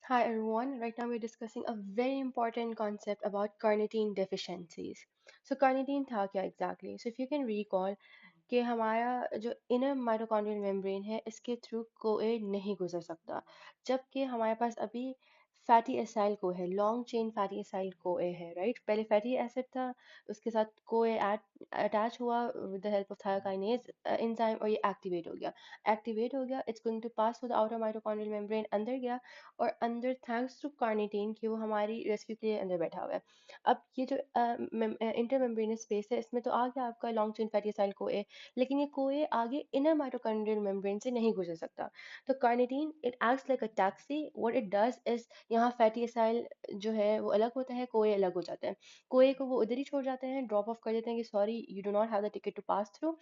Hi everyone, right now we're discussing a very important concept about carnitine deficiencies. So carnitine था क्या exactly? So if you can recall कि हमारा जो inner mitochondrial membrane है इसके through कोए नहीं गुजर सकता, जबकि हमारे पास अभी फैटी एसाइल को है, लॉन्ग चेन फैटी एसाइल कोए है, राइट? पहले फैटी एसिड था, उसके साथ कोए अटैच हुआ with the help of thiokinase enzyme और ये एक्टिवेट हो गया, it's going to pass through the outer mitochondrial membrane, अंदर गया और अंदर थैंक्स टू कार्निटीन कि वो हमारी रेस्क्यू के लिए अंदर बैठा हुआ है। अब ये जो इंटर मेम्ब्रेनस स्पेस है इसमें तो आ गया आपका लॉन्ग चेन फैटी एसाइल कोए, लेकिन ये कोए आगे इनर माइटोकॉन्ड्रियल मेम्ब्रेन से नहीं गुजर सकता। तो carnitine it acts like a taxi, what it does is यहाँ फैटी एसाइल जो है वो अलग होता है, कोए अलग हो जाते हैं। कोए को वो उधर ही छोड़ जाते हैं, ड्रॉप ऑफ कर देते हैं कि sorry you do not have the ticket to pass through,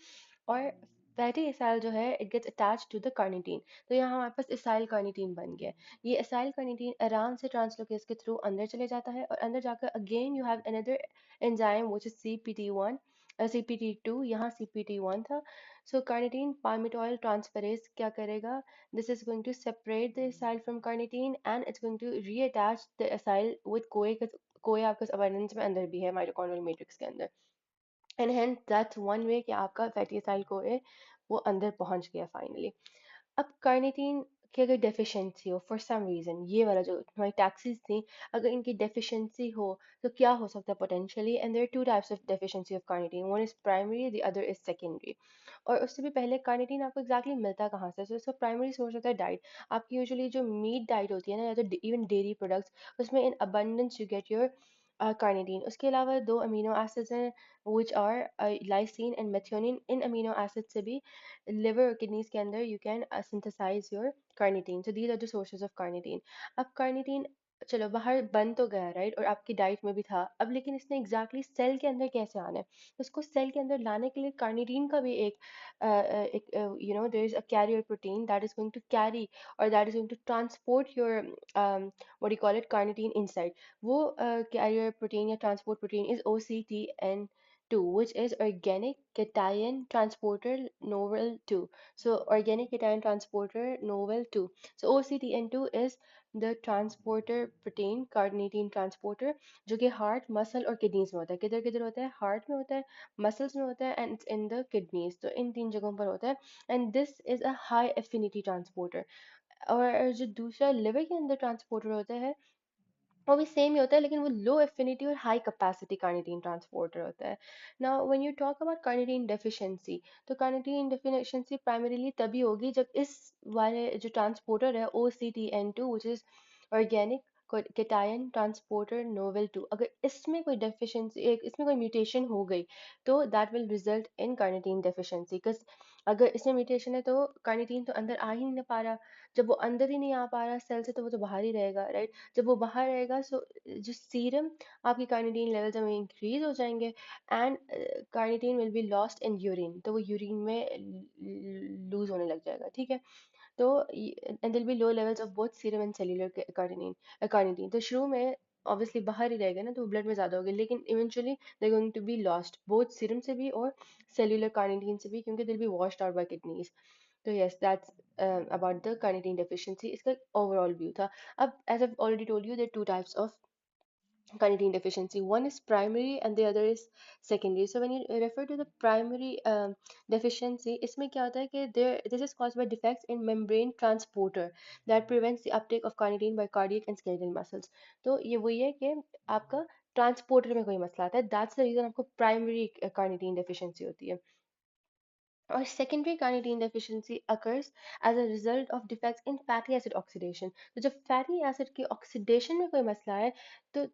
और फैटी एसाइल जो है it gets attach to the carnitine. तो यहाँ हमारे पास एसाइल कार्निटीन बन गया। ये एसाइल कार्निटीन आराम से ट्रांसलोकेज के थ्रू अंदर चले जाता है और अंदर जाकर again you have another enzyme which is CPT1 CPT2, यहाँ CPT1 था। सो कार्निटीन palmitoyl transferase क्या करेगा? This is going to separate the acyl from carnitine and it's going to reattach the acyl with CoA. CoA आपके abundance में अंदर भी है mitochondrial matrix के अंदर, and hence that's one way कि आपका फैटी एसाइल कोए वो अंदर पहुंच गया फाइनली। अब कार्निटीन की अगर डेफिशिएंसी हो फॉर सम रीजन, ये वाला जो हमारी टैक्सीज थी, अगर इनकी डेफिशिएंसी हो तो क्या हो सकता है potentially? And there are two types of deficiency of carnitine, one is primary, the other is secondary. और उससे भी पहले कार्निटीन आपको एग्जैक्टली मिलता कहाँ से? तो इसका प्राइमरी सोर्स होता है डाइट। आपकी यूजुअली जो मीट डाइट होती है ना, या तो इवन डेयरी प्रोडक्ट्स, उसमें in abundance you get your carnitine. उसके अलावा दो अमीनो एसिड्स हैं which are lysine and methionine। In amino acid से भी liver और kidneys के अंदर you can synthesize your carnitine, so these are the sources of carnitine। अब carnitine चलो बाहर बन तो गया राइट, और आपकी डाइट में भी था, अब लेकिन इसने एग्जैक्टली सेल के अंदर कैसे आना है? तो इसको सेल के अंदर लाने के लिए कार्निटीन का भी एक there is a carrier protein that is going to carry और that is going to transport your what you call it carnitine inside. वो carrier protein या transport protein is OCTN2, which is organic cation transporter novel 2। So organic cation transporter novel 2, so OCTN2 is the transporter protein, carnitine transporter, जो कि heart muscle और kidneys में होता है। किधर किधर होता है? हार्ट में होता है, मसल्स में होता है and it's in the kidneys. तो इन तीन जगहों पर होता है, and this is a high affinity transporter. और जो दूसरा लिवर के अंदर ट्रांसपोर्टर होता है वो भी सेम ही होता है, लेकिन वो लो एफिनिटी और हाई कैपेसिटी कार्निटीन ट्रांसपोर्टर होता है। Now when you talk about carnitine deficiency, तो कार्निटीन डेफिशिएंसी प्राइमरीली तभी होगी जब इस वाले जो ट्रांसपोर्टर है OCTN2 which is organic cation transporter novel 2, अगर इसमें कोई डेफिशिएंसी, एक इसमें कोई म्यूटेशन हो गई, तो that will result in carnitine deficiency. Because अगर इसमें म्यूटेशन है तो कार्निटीन तो अंदर आ ही नहीं पा रहा, जब वो अंदर ही नहीं आ पा रहा सेल से तो वो तो बाहर ही रहेगा, राइट? जब वो बाहर रहेगा सो जो सीरम आपकी कार्निटीन लेवल्स हैं वो इंक्रीज हो जाएंगे, and carnitine will be lost in urine, तो वो यूरिन में लूज होने लग जाएगा, ठीक है? तो and there'll be low levels of both serum and cellular carnitine. तो शुरू में ऑब्वियसली बाहर ही रहेगा ना, तो ब्लड में ज़्यादा होगी, लेकिन eventually they going to be lost both serum से भी और सेल्यूलर कार्निटीन से भी, क्योंकि they'll be washed out by kidneys. तो yes that's about the carnitine deficiency, इसका ओवरऑल व्यू था। अब as I already told you there two types of carnitine deficiency, one is primary and the other is secondary. So when you refer to the primary deficiency, इसमें क्या होता है कि this is caused by defects in membrane transporter that prevents the uptake of carnitine by cardiac and skeletal muscles। तो ये वही है कि आपका ट्रांसपोर्टर में कोई मसला आता है, दैट्स द रीजन आपको प्राइमरी कार्निटीन डेफिशिएंसी होती है। Or secondary carnitine deficiency occurs as a result of defects in fatty acid oxidation। तो जब fatty acid की oxidation में कोई मसला है, तो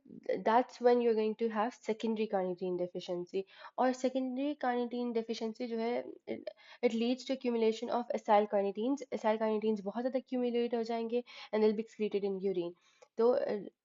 that's when you're going to have secondary carnitine deficiency। और secondary carnitine deficiency जो है it leads to accumulation of acyl carnitines। acyl carnitines बहुत ज़्यादा accumulate हो जाएंगे and they'll be excreted in urine। तो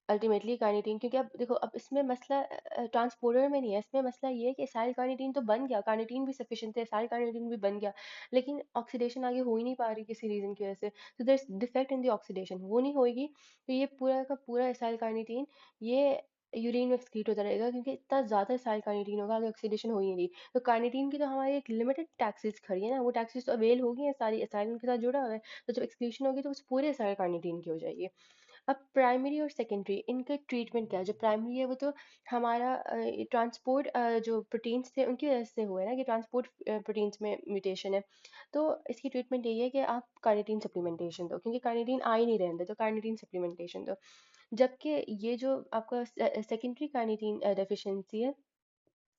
अल्टीमेटली कार्निटीन, क्योंकि अब देखो अब इसमें मसला ट्रांसपोर्टर में नहीं है, इसमें मसला ये है कि एसाइल कार्निटीन तो बन गया, कार्निटीन भी सफिशिएंट है, एसाइल कार्निटीन भी बन गया, लेकिन ऑक्सीडेशन आगे हो ही नहीं पा रही किसी रीजन की वजह से। तो there is defect in the oxidation, वो नहीं होगी, तो ये पूरा का पूरा एसाइल कार्निटीन ये यूरिन में एक्सक्रीट होता रहेगा, क्योंकि इतना ज़्यादा साल कार्निटीन होगा, आगे ऑक्सीडेशन हो ही नहीं रही। तो कार्निटीन की तो हमारी एक लिमिटेड टैक्सेस खड़ी है ना, वो टैक्सेस तो अवेल हो गई हैं सारी, एसाइलम के साथ जुड़ा हुआ है। तो जब एक्सक्रीशन होगी तो उस पूरे सारे कार्निटीन की हो जाएगी। अब प्राइमरी और सेकेंडरी इनका ट्रीटमेंट क्या है? जो प्राइमरी है वो तो हमारा ट्रांसपोर्ट, जो प्रोटीन्स थे उनकी वजह से हुआ है ना, कि ट्रांसपोर्ट प्रोटीन्स में म्यूटेशन है। तो इसकी ट्रीटमेंट यही है कि आप कार्निटीन सप्लीमेंटेशन दो, क्योंकि कार्निटीन आ ही नहीं रहे अंदर, तो कार्निटीन सप्लीमेंटेशन दो। जबकि ये जो आपका सेकेंडरी कार्निटीन डेफिशिएंसी है,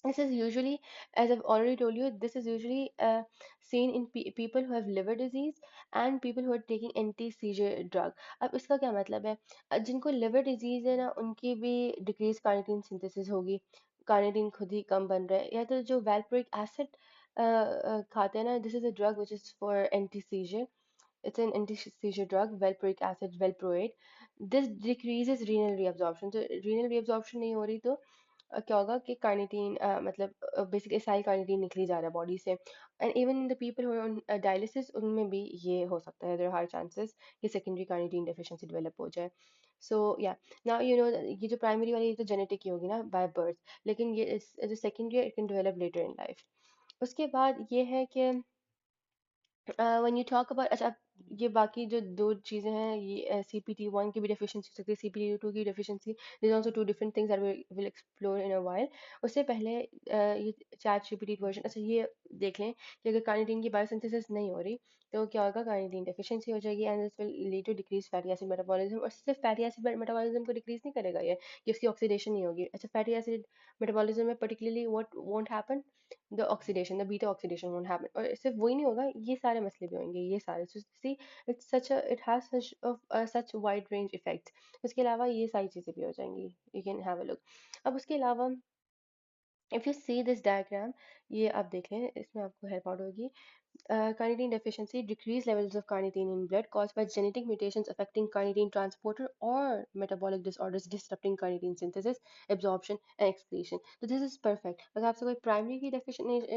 this is usually, as I've already told you, this is usually seen in people who have liver disease and people who are taking anti-seizure drug. अब इसका क्या मतलब है? जिनको liver disease है ना, उनकी भी decreased carnitine synthesis होगी, carnitine खुद ही कम बन रहा है। या तो जो valproic acid खाते हैं ना, this is a drug which is for anti-seizure. It's an anti-seizure drug, valproic acid, valproate. This decreases renal reabsorption. तो renal reabsorption नहीं हो रही तो क्या होगा कि कार्निटीन, मतलब बेसिकली एसाइल कार्निटीन निकली जा रहा है बॉडी से। And even in the people who are on dialysis, उनमें भी ये हो सकता है, देयर आर हाई चांसेस कि सेकेंडरी कार्निटीन डेफिशिएंसी डेवलप हो जाए। सो या, नाउ यू नो, ये जो प्राइमरी वाली ये तो जेनेटिक ही होगी ना, बाय बर्थ। लेकिन ये जो secondary it can develop later in life. उसके बाद ये है कि व्हेन यू टॉक अबाउट, अच्छा, ये बाकी जो दो चीज़ें हैं, ये CPT1 की भी डेफिशिएंसी हो सकती है, CPT2 की deficiency. There also two different things that we will explore in a while. उससे पहले ये चैट जीपीटी वर्जन, अच्छा ये देख लें कि अगर कार्निटीन की बायोसिंथेसिस नहीं हो रही तो क्या होगा, कार्निटीन डेफिशिएंसी हो जाएगी, and this will lead to decrease fatty acid metabolism. और सिर्फ फैटी एसिड मेटाबॉलिज्म को डिक्रीज नहीं करेगा ये, कि उसकी ऑक्सीडेशन नहीं होगी। अच्छा, फैटी एसिड मेटाबॉलिज्म में particularly what won't happen, the oxidation, the beta oxidation won't happen. और सिर्फ वही नहीं होगा, ये सारे मसले भी होंगे, ये सारे। So see, it's such it has such wide range effects. उसके अलावा ये सारी चीज़ें भी हो जाएंगी, you can have a look. अब उसके अलावा, if you see this diagram, ये आप देख लें, इसमें आपको हेल्प आउट होगी। Carnitine deficiency, decreased levels of carnitine in blood caused by genetic mutations affecting carnitine transporter or metabolic disorders disrupting carnitine synthesis, absorption and excretion. So this is perfect. अगर आपसे कोई primary की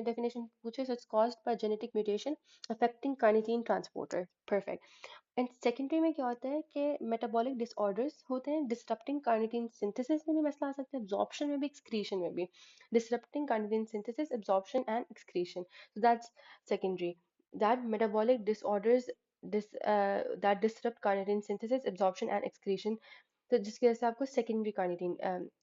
definition पूछे, so it's caused by genetic mutation affecting carnitine transporter. Perfect. And secondary में क्या होता है कि मेटाबॉलिक डिसऑर्डर्स होते हैं, डिसरप्टिंग कार्निटीन सिंथेसिस में भी मसला आ सकता है, एब्जॉर्प्शन में भी, एक्सक्रीशन में भी। Disrupting carnitine synthesis, absorption and excretion, so that's secondary. That metabolic disorders that disrupt carnitine synthesis, absorption and excretion, तो जिसकी वजह से आपको सेकेंडरी कार्निटीन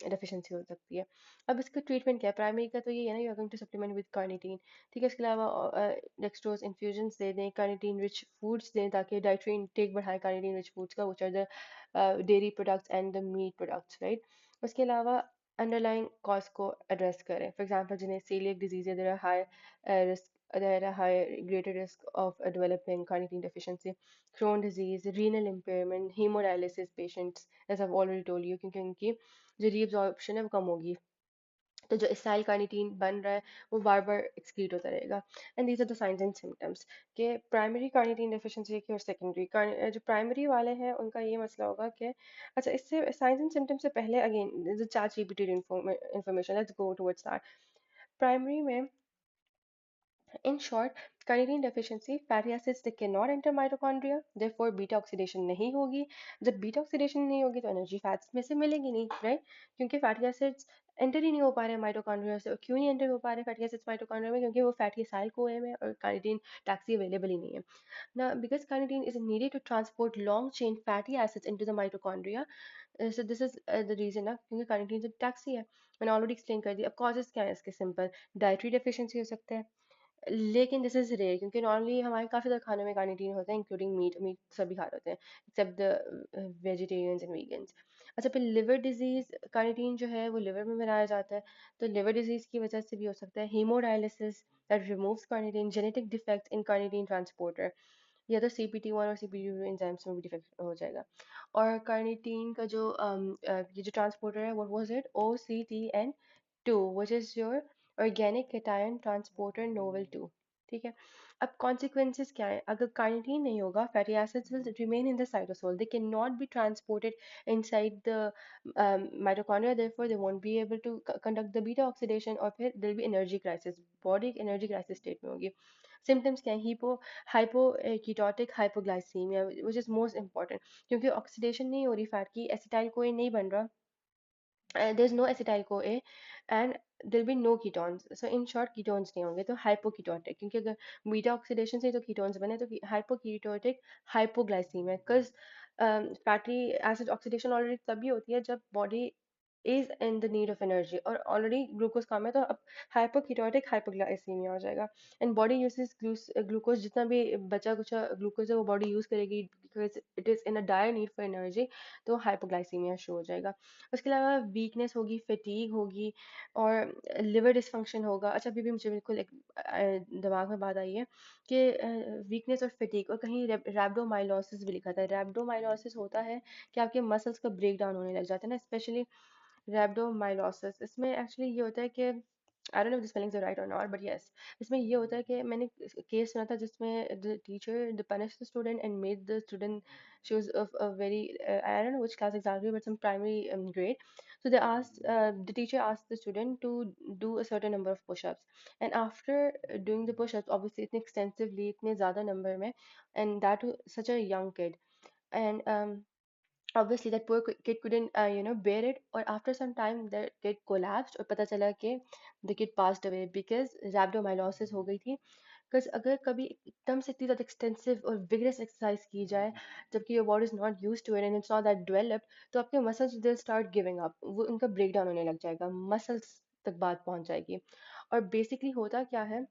डेफिशिएंसी हो सकती है। अब इसका ट्रीटमेंट क्या है? प्राइमरी का तो ये है ना, you are going to supplement with carnitine. ठीक है, इसके अलावा डेक्सट्रोज इन्फ्यूजन्स दे दें, कार्निटीन रिच फूड्स दें, ताकि डाइटरी इंटेक बढ़ाए कार्निटीन रिच फूड्स का, which are the dairy products and the meat products, right. उसके अलावा अंडरलाइंग कॉज को एड्रेस करें, फॉर एग्जांपल जिन्हें सीलियक डिजीज है, there are high risk, there are high greater risk of developing carnitine deficiency, Crohn disease, renal impairment, hemodialysis patients, as I've already told you, क्योंकि उनकी जो reabsorption है वो कम होगी, तो जो इसाइल कार्निटीन बन रहा है वो बार बार एक्सक्रीट होता रहेगा। And these are the signs and symptoms के प्राइमरी कार्निटीन डेफिशिएंसी की और सेकेंडरी। जो प्राइमरी वाले हैं उनका ये मसला होगा कि, अच्छा, इससे साइंस एंड सिम्टम्स से पहले again chat GPT information, let's go towards that. Primary में, in short, carnitine deficiency, fatty acids they cannot enter mitochondria, therefore beta oxidation नहीं होगी। जब beta oxidation नहीं होगी तो एनर्जी फैट्स में से मिलेगी नहीं, राइट, क्योंकि फैटी एसिड्स एंटर ही नहीं हो पा रहे माइटोकॉन्ड्रिया से। और क्यों नहीं एंटर हो पा रहे फैटी एसिड्स माइटोकॉन्ड्रिया में? क्योंकि वो फैटी एसाइल कोए में, और कार्निटीन टैक्सी अवेलेबल ही नहीं है ना, because carnitine is needed to transport long chain fatty acids into the mitochondria. So this is the reason ना, क्योंकि कार्निटीन तो टैक्सी है, मैंने ऑलरेडी एक्सप्लेन कर दिया। अब कॉजेज क्या है इसके? सिंपल, डाइटरी डेफिशिएंसी हो सकता है, लेकिन दिस इज रेयर, क्योंकि नॉर्मली हमारे काफ़ी ज़्यादा खानों में कार्निटीन होता है, इंक्लूडिंग मीट। मीट सभी खा रहे होते हैं except the vegetarians and vegans. अच्छा, फिर लिवर डिजीज, कार्निटीन जो है वो लिवर में बनाया जाता है, तो लिवर डिजीज की वजह से भी हो सकता है। Haemodialysis that removes carnitine, genetic defect in carnitine transporter, या तो CPT1 और CPT2 एंजाइम्स में भी डिफेक्ट हो जाएगा। और कार्निटीन का जो ये जो ट्रांसपोर्टर है, what was it, OCTN2, which is your organic cation transporter novel 2। ठीक है, अब कॉन्सिक्वेंसेस क्या है? अगर कार्निटीन नहीं होगा, fatty acids will remain in the cytosol, they can not be transported inside the mitochondria, therefore they won't be able to conduct the beta oxidation, और फिर there be energy crisis, body energy crisis state में होगी। Symptoms क्या है? Hypoketotic hypoglycaemia, which is most important, क्योंकि oxidation नहीं हो रही फैट की, एसिटाइल कोई नहीं बन रहा, there's no acetyl CoA and there'll be no ketones. So in short, ketones नहीं होंगे, तो hypoketotic, क्योंकि अगर बीटा ऑक्सीडेशन से तो ketones बने, तो hypoketotic hypoglycemia, because fatty acid oxidation already तभी होती है जब body is in the need of energy और already ग्लूकोज कम है, तो अब hypoketotic hypoglycemia हो जाएगा, and body uses glucose, जितना भी बचा कुचा ग्लूकोज है वो body यूज करेगी because it is in a dire need for energy, तो hypoglycemia शो हो जाएगा। उसके अलावा वीकनेस होगी, फटीग होगी और लिवर डिसफंक्शन होगा। अच्छा, अभी भी मुझे बिल्कुल एक दिमाग में बात आई है कि वीकनेस और फटीग, और कहीं रैप्डोमाइलोसिस भी लिखा था। रैप्डोमाइलोसिस होता है कि आपके मसल्स का ब्रेक डाउन होने लग जाता है ना, स्पेशली रैप्डोमाइलोसिस। इसमें एक्चुअली ये होता है कि I don't know if the spellings are right or not, but yes, इसमें ये होता है कि मैंने केस सुना था जिसमें the teacher they punished the student and made the student, she was of a very I don't know which class exactly, but some primary grade. So they asked the teacher asked the student to do a certain number of push-ups, and after doing the push-ups, obviously इतने extensively, इतने ज़्यादा number में, and that to such a young kid, and obviously that poor kid couldn't bear it, or after some time the kid collapsed और पता चला कि the kid passed away because rhabdomyolysis हो गई थी। बिकॉज अगर कभी एकदम से इतनी ज़्यादा एक्सटेंसिव और विगरस एक्सरसाइज की जाए जबकि your body is not use to it and it's not that developed, तो आपके muscles will start giving up, वो उनका ब्रेक डाउन होने लग जाएगा, मसल्स तक बात पहुंच जाएगी। और बेसिकली होता क्या है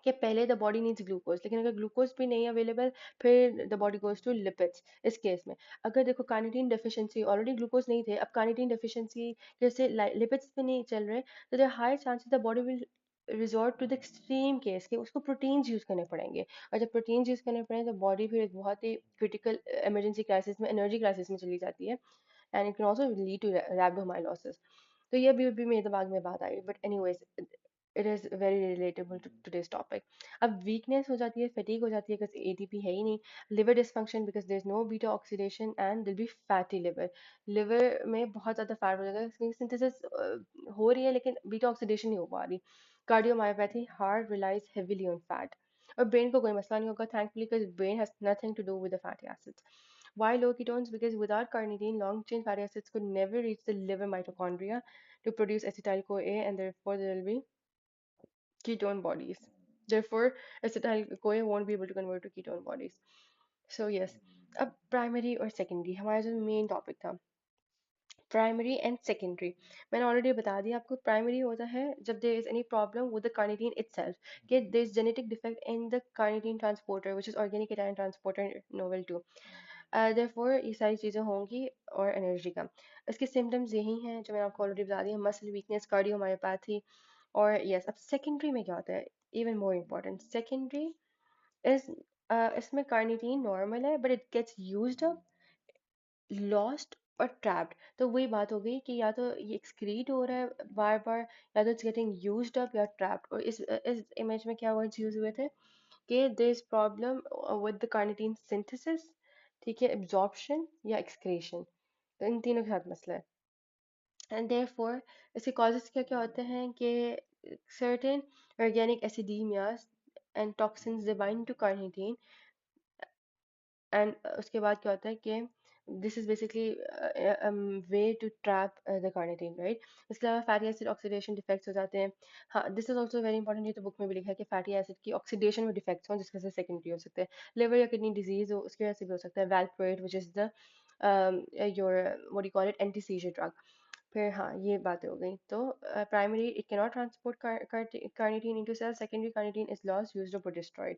कि पहले द बॉडी नीड्स ग्लूकोज, लेकिन अगर ग्लूकोज भी नहीं अवेलेबल, फिर the body goes to lipids. इस केस में अगर देखो कार्निटीन डेफिशिएंसी, ऑलरेडी ग्लूकोज नहीं थे, अब कार्निटीन डेफिशिएंसी जैसे लिपिड्स भी नहीं चल रहे, तो there high chances the body will resort to the extreme case कि उसको प्रोटीन्स यूज करने पड़ेंगे, और जब प्रोटीन्स यूज करने पड़े तो बॉडी फिर एक बहुत ही क्रिटिकल इमरजेंसी क्राइसिस में, एनर्जी क्राइसिस में चली जाती है, and it can also lead to rhabdomyolysis. तो ये भी मेरे दिमाग में बात आई, but anyways it is very relatable to today's topic. अब वीकनेस हो जाती है, फटीग हो जाती है बिकॉज एटीपी है ही नहीं, liver dysfunction because there is no beta oxidation and there'll be fatty liver, liver में बहुत ज़्यादा फैट हो जाएगा क्योंकि सिंथेसिस हो रही है लेकिन बीटा ऑक्सीडेशन नहीं हो पा रही। Cardiomyopathy, heart relies heavily on fat, और ब्रेन को कोई मसला नहीं होगा thankfully because brain has nothing to do with the fatty acids. Why low ketones? Because without carnitine, long chain fatty acids could never reach the liver mitochondria to produce acetyl CoA, and therefore there will be ketone bodies. Therefore, acetyl CoA won't be able to convert to ketone bodies. So yes, अब primary और secondary हमारा जो main topic था, primary and secondary, मैंने already बता दिया आपको। Primary होता है जब there is any problem with the carnitine itself, कि there is genetic defect in the carnitine transporter which is organic cation transporter novel 2, therefore ये सारी चीज़ें होंगी। और एनर्जी का इसके सिम्टम्स यही हैं जो मैंने आपको ऑलरेडी बता दिया, मसल वीकनेस, कार्डियोमायोपैथी। और यस, अब सेकेंडरी में क्या होता है, even more important, secondary is इसमें कार्निटीन नॉर्मल है but it gets used up, lost और ट्रैप्ड। तो वही बात हो गई कि या तो ये एक्सक्रीट हो रहा है बार बार, या तो इट्स गेटिंग यूज्ड अप या ट्रैप्ड। और इस इमेज में क्या वर्ड्स यूज हुए थे कि there is problem with the carnitine synthesis, ठीक है, एब्जॉर्प्शन या एक्सक्रीशन, तो इन तीनों के साथ मसला है। एंड देयरफॉर इसके कॉजेस क्या क्या होते हैं कि certain organic acidemias and toxins they bind to carnitine, and उसके बाद क्या होता है कि this is basically way to trap the carnitine, right. इसके अलावा फैटी एसिड ऑक्सीडेशन डिफेक्ट्स हो जाते हैं। हाँ, this is also very important, ये तो बुक में भी लिखा है कि फैटी एसिड की ऑक्सीडेशन में डिफेक्ट्स हों जिसकी वजह से सेकेंडरी हो सकते हैं। लिवर या किडनी डिजीज हो उसकी वजह से भी हो सकता है। Valproate which is the your what you call it anti seizure drug. फिर हाँ, ये बातें हो गई। तो primary it can not transport carnitine into cell, secondary carnitine is lost, used up और destroyed.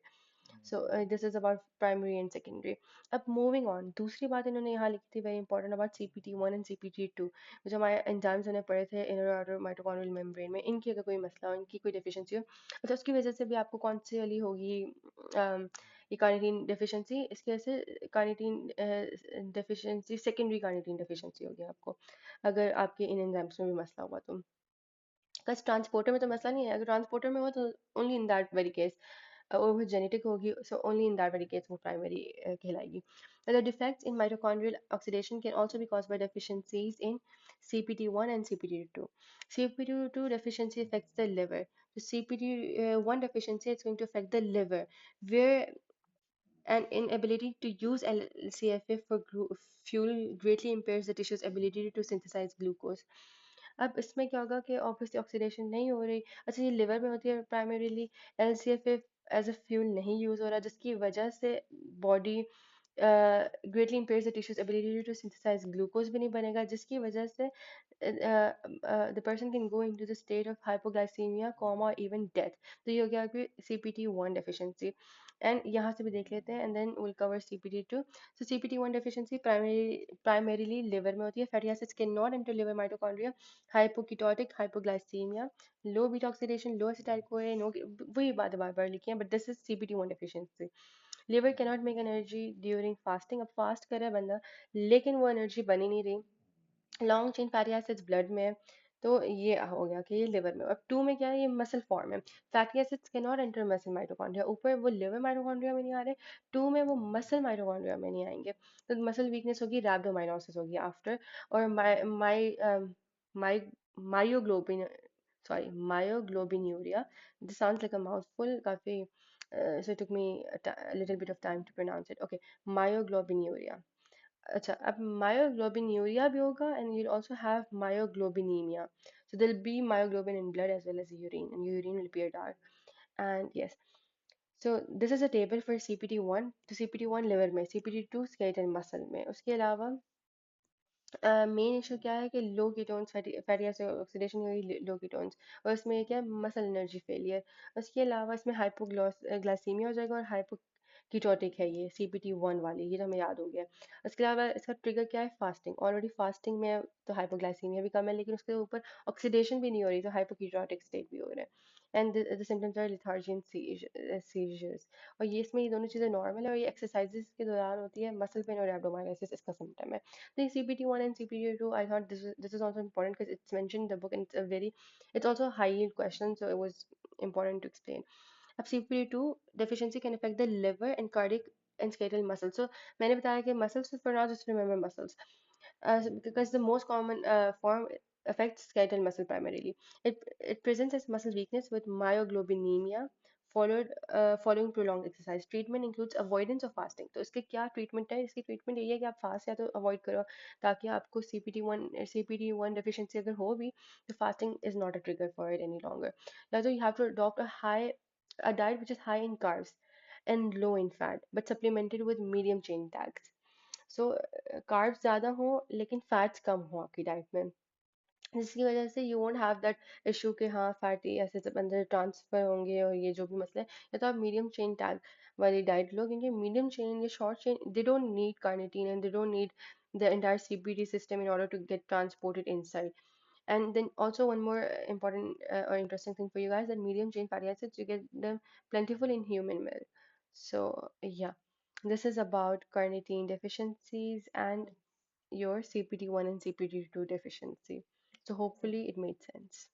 So this is about primary and secondary. अब moving on, दूसरी बात इन्होंने यहाँ लिखी थी very important about CPT1 and CPT2, जो हमारे एंजाइम्स उन्हें पढ़े थे इनर आउटर माइटोकॉन्ड्रियल मेम्ब्रेन में, इनकी अगर कोई मसला हो, इनकी कोई डेफिशिएंसी हो, तो उसकी वजह से भी आपको कौन सी वाली होगी ये कार्निटीन डेफिशिएंसी, इसकी वजह से carnitine deficiency, secondary carnitine deficiency होगी आपको अगर आपके इन एंजाइम्स में भी मसला हुआ तो। बस ट्रांसपोर्टर में तो मसला नहीं है, अगर ट्रांसपोर्टर में हो तो only in that very case, और वो जेनेटिक होगी, so only in that very case वो प्राइमरी कहलाएगी। The defects in mitochondrial oxidation can also be caused by deficiencies in CPT1 and CPT2. CPT2 deficiency affects the liver. The CPT1 deficiency is going to affect the liver, where and inability to use LCFA for fuel greatly impairs the tissue's ability to synthesize glucose. अब इसमें क्या होगा कि obviously oxidation नहीं हो रही। अच्छा, ये लिवर में होती है primarily. LCFA as a fuel नहीं यूज हो रहा, जिसकी वजह से body greatly impairs the tissue's ability to synthesize glucose भी नहीं बनेगा, जिसकी वजह से the person can go into the state of hypoglycemia, coma, or even death. तो ये हो गया कि CPT1 deficiency. एंड यहाँ से भी देख लेते हैं and then will cover CPT2. So CPT1 deficiency primarily liver में होती है. Fatty acids cannot enter liver mitochondria. Hypoketotic hypoglycemia, low beta oxidation, low acetyl CoA, no, वही बात बार बार लिखी है, but this is CPT1 deficiency. Liver cannot make energy during fasting. अब fast कर रहा है बंदा, लेकिन वो एनर्जी बनी नहीं रही। Long chain fatty acids blood में है, तो ये हो गया कि ये लिवर में। अब टू में क्या है, ये मसल फॉर्म है। Fatty acids can not enter muscle mitochondria, ऊपर वो लिवर माइटोकॉन्ड्रिया में नहीं आ रहे, टू में वो मसल माइटोकॉन्ड्रिया में नहीं आएंगे। तो मसल वीकनेस होगी, रैप्डोमाइनोसिस होगी आफ्टर। और my myoglobin sorry myoglobinuria, this sounds like a mouthful काफी, so it took me a little bit of time to pronounce it. Okay, myoglobinuria. अच्छा, अब myoglobinuria भी होगा and you'll also have myoglobinemia. So there'll be myoglobin in blood as well as urine, and urine will appear dark. And yes, so this is a table for CPT1. तो CPT1 liver में, CPT2 skeletal muscle में। उसके अलावा main issue क्या है कि लो ketones, fatty acid oxidation हुई लो ketones, और इसमें क्या है, मसल एनर्जी फेलियर। उसके अलावा इसमें हाइपोग्लाइसीमिया हो जाएगा, और हाइपो कीटोटिक है ये CPT1 वाली, ये तो हमें याद हो गया। उसके अलावा इसका ट्रिगर क्या है, फास्टिंग। ऑलरेडी फास्टिंग में है, तो हाइपोग्लाइसीमिया भी कम है, लेकिन उसके ऊपर ऑक्सीडेशन भी नहीं हो रही, तो हाइपोकीटोटिक स्टेट भी हो रहा है। And the symptoms are lethargy and seizures. और ये इसमें ये दोनों चीज़ें नॉर्मल है, और ये एक्सरसाइजेस के दौरान होती है। मसल पेन और एब्डोमाइलिस इसका सिम्टम है। The CPT1 and CPT2, I thought this is also important because it's mentioned in the book, and it's also a high yield question, so it was important to explain. अब CPT2 deficiency can affect the liver and cardiac and skeletal muscles. So मैंने बताया कि muscles, for now just remember muscles, because the most common form affects skeletal muscle primarily. It presents as muscle weakness with myoglobinemia following prolonged exercise. Treatment includes avoidance of fasting. तो इसके क्या treatment है, इसकी treatment यही है कि आप fast या तो अवॉइड करो, ताकि आपको CPT1 deficiency अगर हो भी, तो fasting is not a trigger for it any longer. या तो you have to adopt a diet which is high in carbs and low in fat, but supplemented with medium chain tags. So carbs ज़्यादा हो लेकिन fats कम हो आपकी diet में, जिसकी वजह से you won't have that issue कि हाँ फैटी एसिड्स अंदर ट्रांसफर होंगे और ये जो भी मसले हैं। या तो आप मीडियम चेन टैग वाली डाइट लो, क्योंकि मीडियम चेन या short chain, they don't need carnitine and they don't need the entire CPD system in order to get transported inside. And then also one more important or interesting thing for you guys, that medium chain fatty acids, you get them plentiful in human milk. So yeah, this is about carnitine deficiencies and your CPT1 and CPT2 deficiency. So hopefully it made sense.